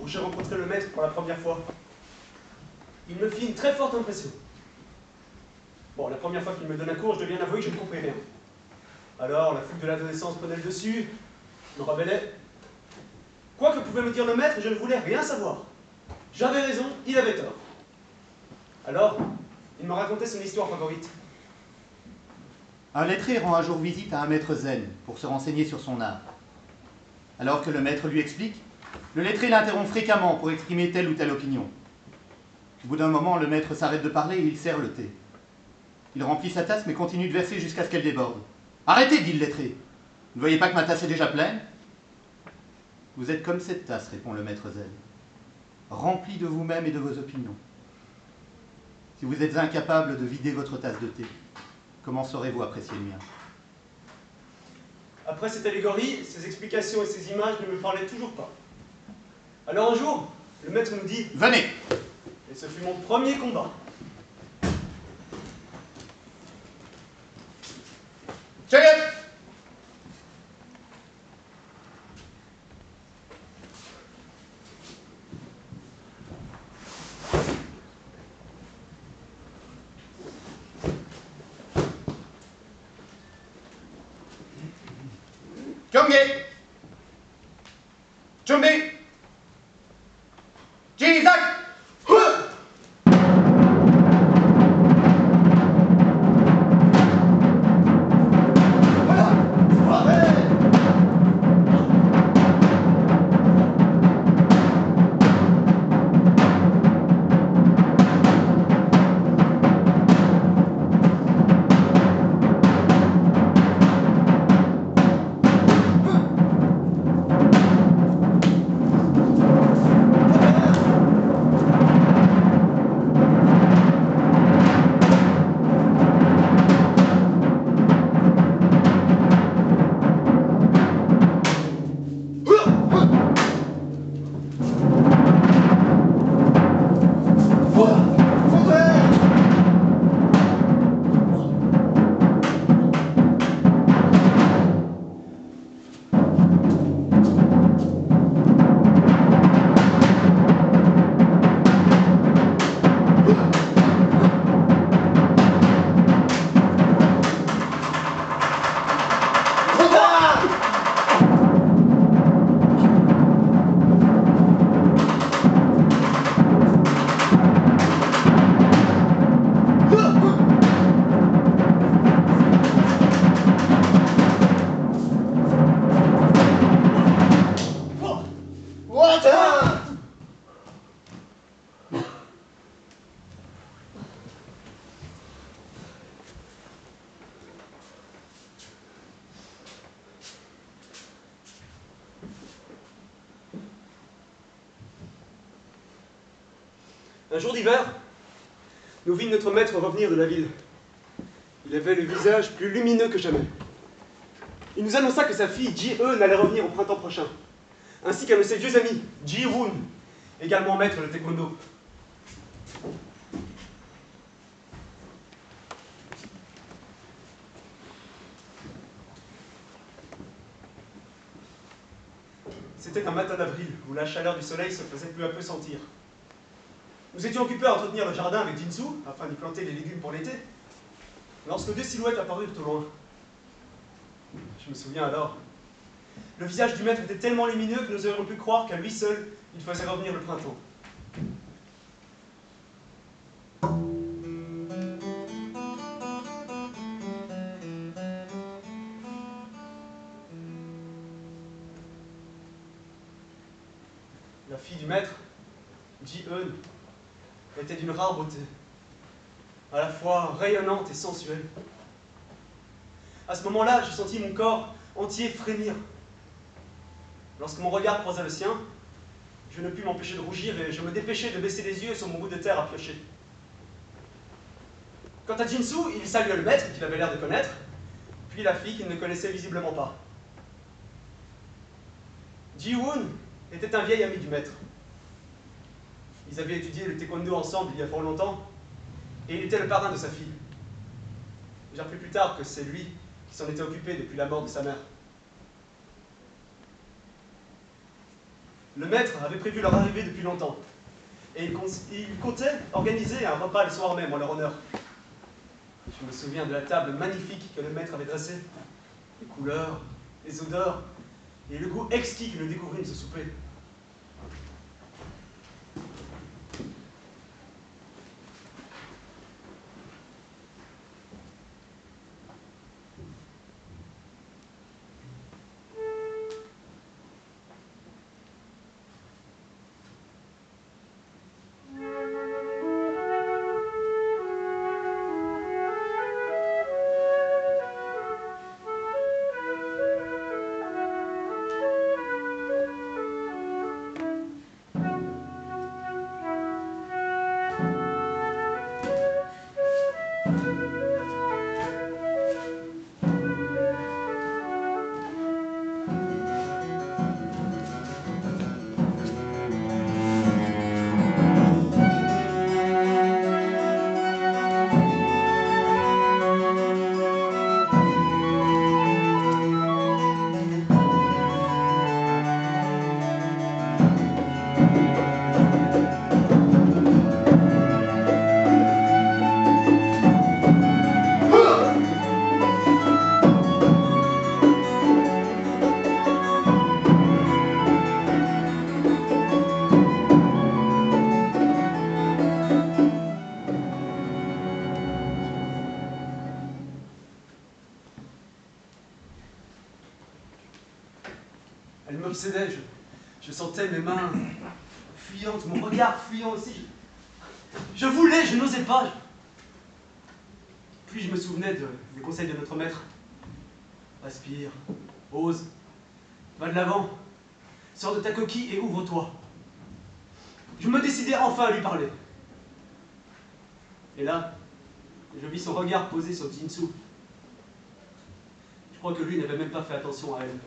où j'ai rencontré le maître pour la première fois. Il me fit une très forte impression. Bon, la première fois qu'il me donna cours, je dois bien avouer que je ne compris rien. Alors, la fougue de l'adolescence prenait le dessus, je me rebellais. Quoi que pouvait me dire le maître, je ne voulais rien savoir. J'avais raison, il avait tort. Alors, il me racontait son histoire favorite. Un lettré rend un jour visite à un maître zen pour se renseigner sur son art. Alors que le maître lui explique, le lettré l'interrompt fréquemment pour exprimer telle ou telle opinion. Au bout d'un moment, le maître s'arrête de parler et il sert le thé. Il remplit sa tasse mais continue de verser jusqu'à ce qu'elle déborde. « Arrêtez, dit le lettré. Vous ne voyez pas que ma tasse est déjà pleine ?»« Vous êtes comme cette tasse, répond le maître zen, remplie de vous-même et de vos opinions. Si vous êtes incapable de vider votre tasse de thé, comment saurez-vous apprécier le mien ?» Après cette allégorie, ces explications et ces images ne me parlaient toujours pas. Alors un jour, le maître nous dit « Venez !» Et ce fut mon premier combat. Chayette ! Chongé! Chumbi! Jizak! Un jour d'hiver, nous vîmes notre maître revenir de la ville. Il avait le visage plus lumineux que jamais. Il nous annonça que sa fille Ji-eun allait revenir au printemps prochain, ainsi qu'un de ses vieux amis, Ji-woon, également maître de taekwondo. C'était un matin d'avril, où la chaleur du soleil se faisait peu à peu sentir. Nous étions occupés à entretenir le jardin avec Jinsu, afin d'y planter les légumes pour l'été, lorsque deux silhouettes apparurent au loin. Je me souviens alors. Le visage du maître était tellement lumineux que nous aurions pu croire qu'à lui seul, il faisait revenir le printemps. La fille du maître, Ji-eun, était d'une rare beauté, à la fois rayonnante et sensuelle. À ce moment-là, je sentis mon corps entier frémir. Lorsque mon regard croisa le sien, je ne pus m'empêcher de rougir et je me dépêchai de baisser les yeux sur mon bout de terre à piocher. Quant à Jinsu, il salua le maître, qu'il avait l'air de connaître, puis la fille qu'il ne connaissait visiblement pas. Ji-woon était un vieil ami du maître. Ils avaient étudié le taekwondo ensemble il y a fort longtemps, et il était le parrain de sa fille. J'ai appris plus tard que c'est lui qui s'en était occupé depuis la mort de sa mère. Le maître avait prévu leur arrivée depuis longtemps. Et il comptait organiser un repas le soir même en leur honneur. Je me souviens de la table magnifique que le maître avait dressée. Les couleurs, les odeurs et le goût exquis que nous découvrîmes de ce souper. Elle m'obsédait, je sentais mes mains fuyantes, mon regard fuyant aussi. Je voulais, je n'osais pas. Puis je me souvenais des conseils de notre maître. Aspire, ose, va de l'avant, sors de ta coquille et ouvre-toi. Je me décidai enfin à lui parler. Et là, je vis son regard posé sur Jinsu. Je crois que lui n'avait même pas fait attention à elle.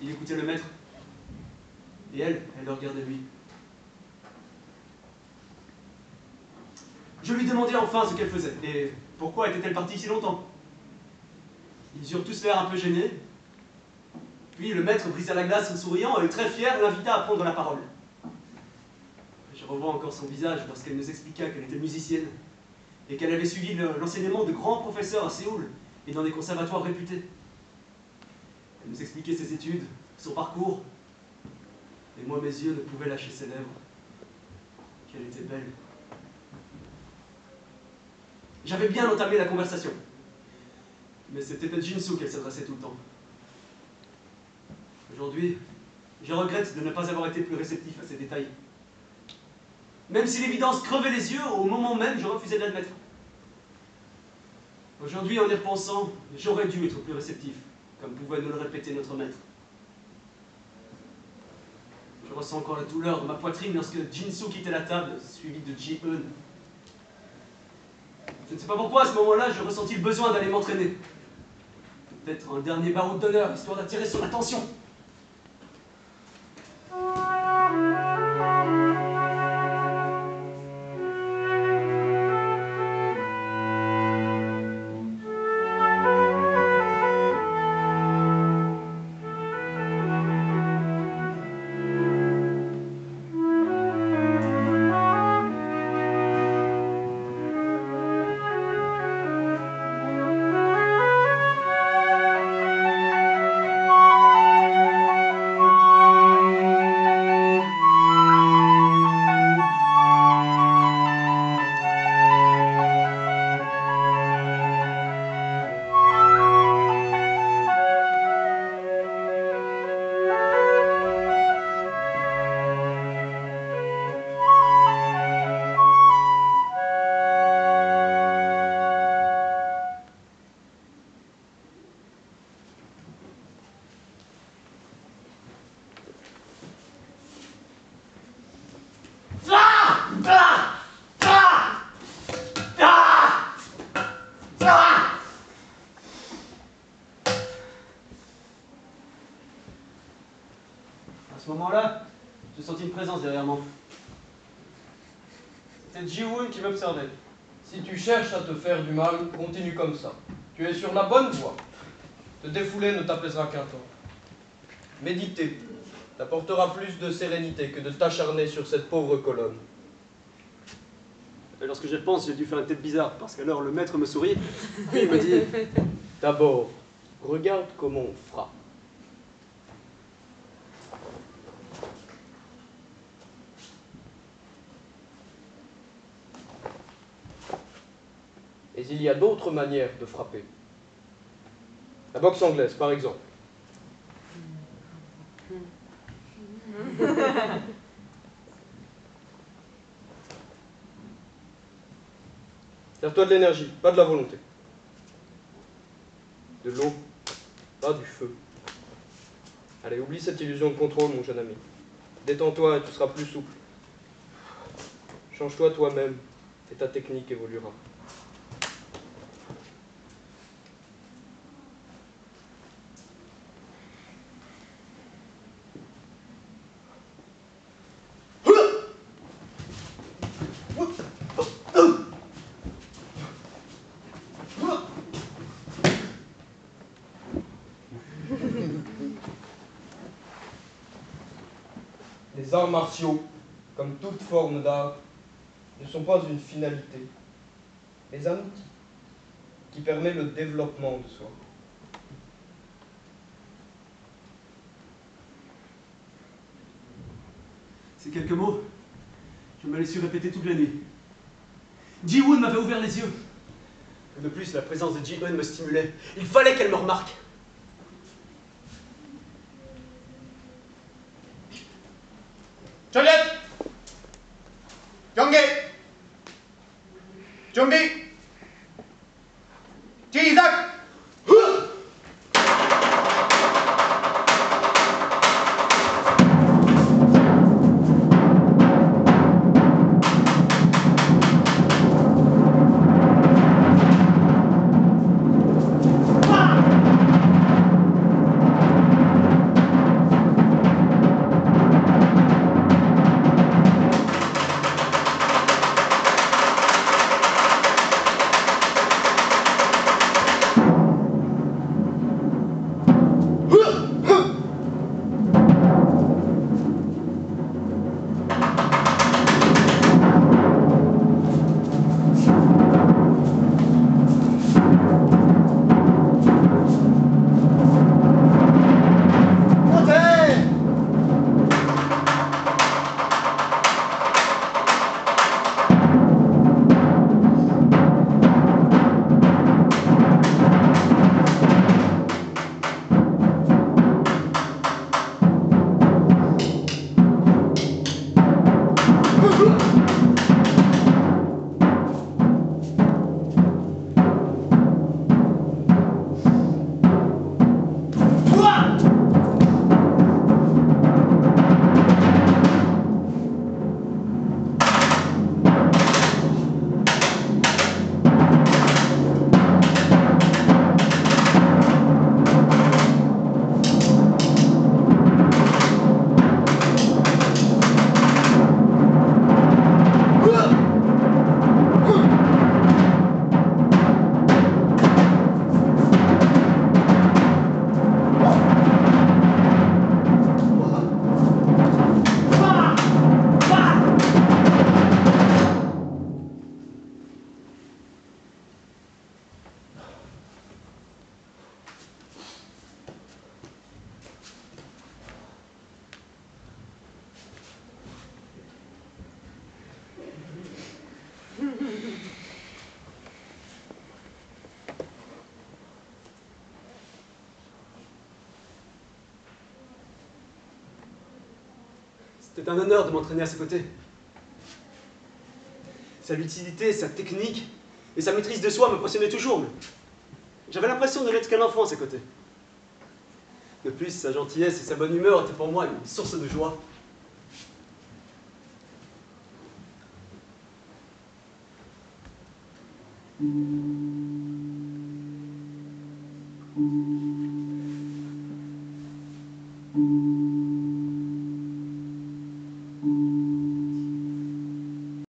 Il écoutait le maître. Et elle le regardait lui. Je lui demandai enfin ce qu'elle faisait, et pourquoi était-elle partie si longtemps. Ils eurent tous l'air un peu gênés. Puis le maître brisa la glace en souriant et, très fier, l'invita à prendre la parole. Je revois encore son visage lorsqu'elle nous expliqua qu'elle était musicienne et qu'elle avait suivi l'enseignement de grands professeurs à Séoul et dans des conservatoires réputés. Elle nous expliquait ses études, son parcours, et moi mes yeux ne pouvaient lâcher ses lèvres. Qu'elle était belle. J'avais bien entamé la conversation, mais c'était à Jinsu qu'elle s'adressait tout le temps. Aujourd'hui, je regrette de ne pas avoir été plus réceptif à ces détails. Même si l'évidence crevait les yeux, au moment même, je refusais de l'admettre. Aujourd'hui, en y repensant, j'aurais dû être plus réceptif, comme pouvait nous le répéter notre maître. Je ressens encore la douleur de ma poitrine lorsque Jinsu quittait la table, suivi de Ji-eun. Je ne sais pas pourquoi, à ce moment-là, je ressentis le besoin d'aller m'entraîner. Peut-être un dernier baroud d'honneur, histoire d'attirer son attention. À ce moment-là, je sentis une présence derrière moi. C'était Ji-eun qui m'observait. Si tu cherches à te faire du mal, continue comme ça. Tu es sur la bonne voie. Te défouler ne t'apaisera qu'un temps. Méditer, t'apportera plus de sérénité que de t'acharner sur cette pauvre colonne. Et lorsque j'y repense, j'ai dû faire une tête bizarre, parce qu'alors le maître me sourit, puis il me dit « D'abord, regarde comment on frappe. » Mais il y a d'autres manières de frapper. La boxe anglaise, par exemple. Serve-toi de l'énergie, pas de la volonté. De l'eau, pas du feu. Allez, oublie cette illusion de contrôle, mon jeune ami. Détends-toi et tu seras plus souple. Change-toi toi-même et ta technique évoluera. Les arts martiaux, comme toute forme d'art, ne sont pas une finalité, mais un outil qui permet le développement de soi. Ces quelques mots, je me les suis répétés toute la nuit. Ji-Woon m'avait ouvert les yeux. De plus, la présence de Ji-Eun me stimulait. Il fallait qu'elle me remarque. Juliette! Jonggi! Jonggi! Ji-Isaac! C'était un honneur de m'entraîner à ses côtés. Sa lucidité, sa technique et sa maîtrise de soi m'impressionnaient toujours. Mais j'avais l'impression de n'être qu'un enfant à ses côtés. De plus, sa gentillesse et sa bonne humeur étaient pour moi une source de joie.